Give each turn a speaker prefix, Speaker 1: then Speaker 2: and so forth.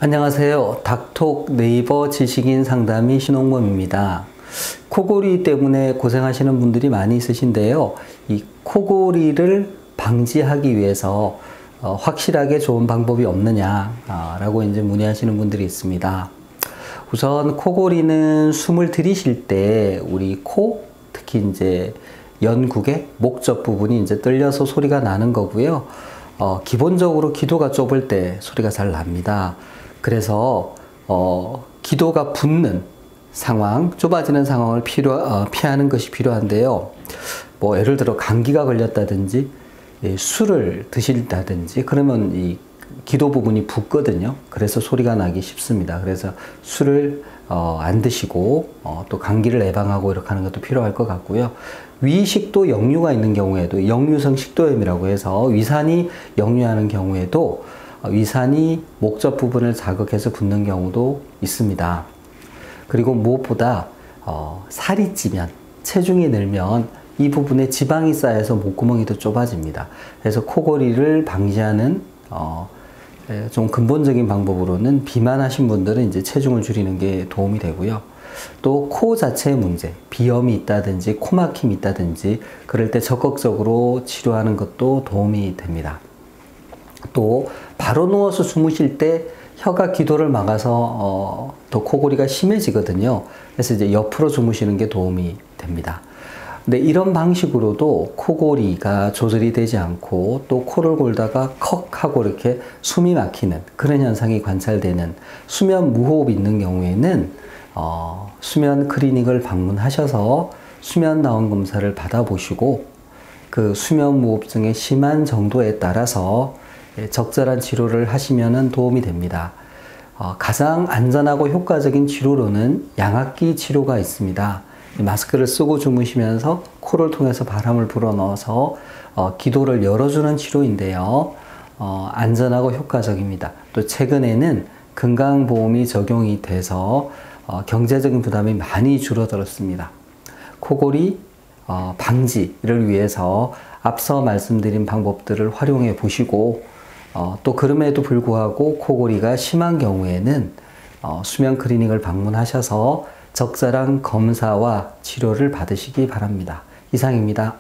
Speaker 1: 안녕하세요. 닥톡 네이버 지식인 상담의 신홍범입니다. 코골이 때문에 고생하시는 분들이 많이 있으신데요. 이 코골이를 방지하기 위해서 확실하게 좋은 방법이 없느냐라고 이제 문의하시는 분들이 있습니다. 우선 코골이는 숨을 들이쉴 때 우리 코, 특히 이제 연국의 목젖 부분이 이제 떨려서 소리가 나는 거고요. 기본적으로 기도가 좁을 때 소리가 잘 납니다. 그래서 기도가 붙는 상황, 좁아지는 상황을 피하는 것이 필요한데요. 뭐 예를 들어 감기가 걸렸다든지 술을 드신다든지 그러면 이 기도 부분이 붓거든요. 그래서 소리가 나기 쉽습니다. 그래서 술을 안 드시고 또 감기를 예방하고 이렇게 하는 것도 필요할 것 같고요. 위식도 역류가 있는 경우에도 역류성 식도염이라고 해서 위산이 역류하는 경우에도 위산이 목젖 부분을 자극해서 붓는 경우도 있습니다. 그리고 무엇보다 살이 찌면, 체중이 늘면 이 부분에 지방이 쌓여서 목구멍이 더 좁아집니다. 그래서 코골이를 방지하는 좀 근본적인 방법으로는 비만하신 분들은 이제 체중을 줄이는 게 도움이 되고요. 또 코 자체의 문제, 비염이 있다든지 코막힘이 있다든지 그럴 때 적극적으로 치료하는 것도 도움이 됩니다. 또 바로 누워서 주무실 때 혀가 기도를 막아서 더 코골이가 심해지거든요. 그래서 이제 옆으로 주무시는 게 도움이 됩니다. 근데 이런 방식으로도 코골이가 조절이 되지 않고 또 코를 골다가 컥 하고 이렇게 숨이 막히는 그런 현상이 관찰되는 수면 무호흡이 있는 경우에는 수면 클리닉을 방문하셔서 수면 다운 검사를 받아보시고 그 수면 무호흡증의 심한 정도에 따라서 적절한 치료를 하시면 도움이 됩니다. 가장 안전하고 효과적인 치료로는 양압기 치료가 있습니다. 마스크를 쓰고 주무시면서 코를 통해서 바람을 불어넣어서 기도를 열어주는 치료인데요. 안전하고 효과적입니다. 또 최근에는 건강보험이 적용이 돼서 경제적인 부담이 많이 줄어들었습니다. 코골이 방지를 위해서 앞서 말씀드린 방법들을 활용해 보시고 또 그럼에도 불구하고 코골이가 심한 경우에는 수면 클리닉을 방문하셔서 적절한 검사와 치료를 받으시기 바랍니다. 이상입니다.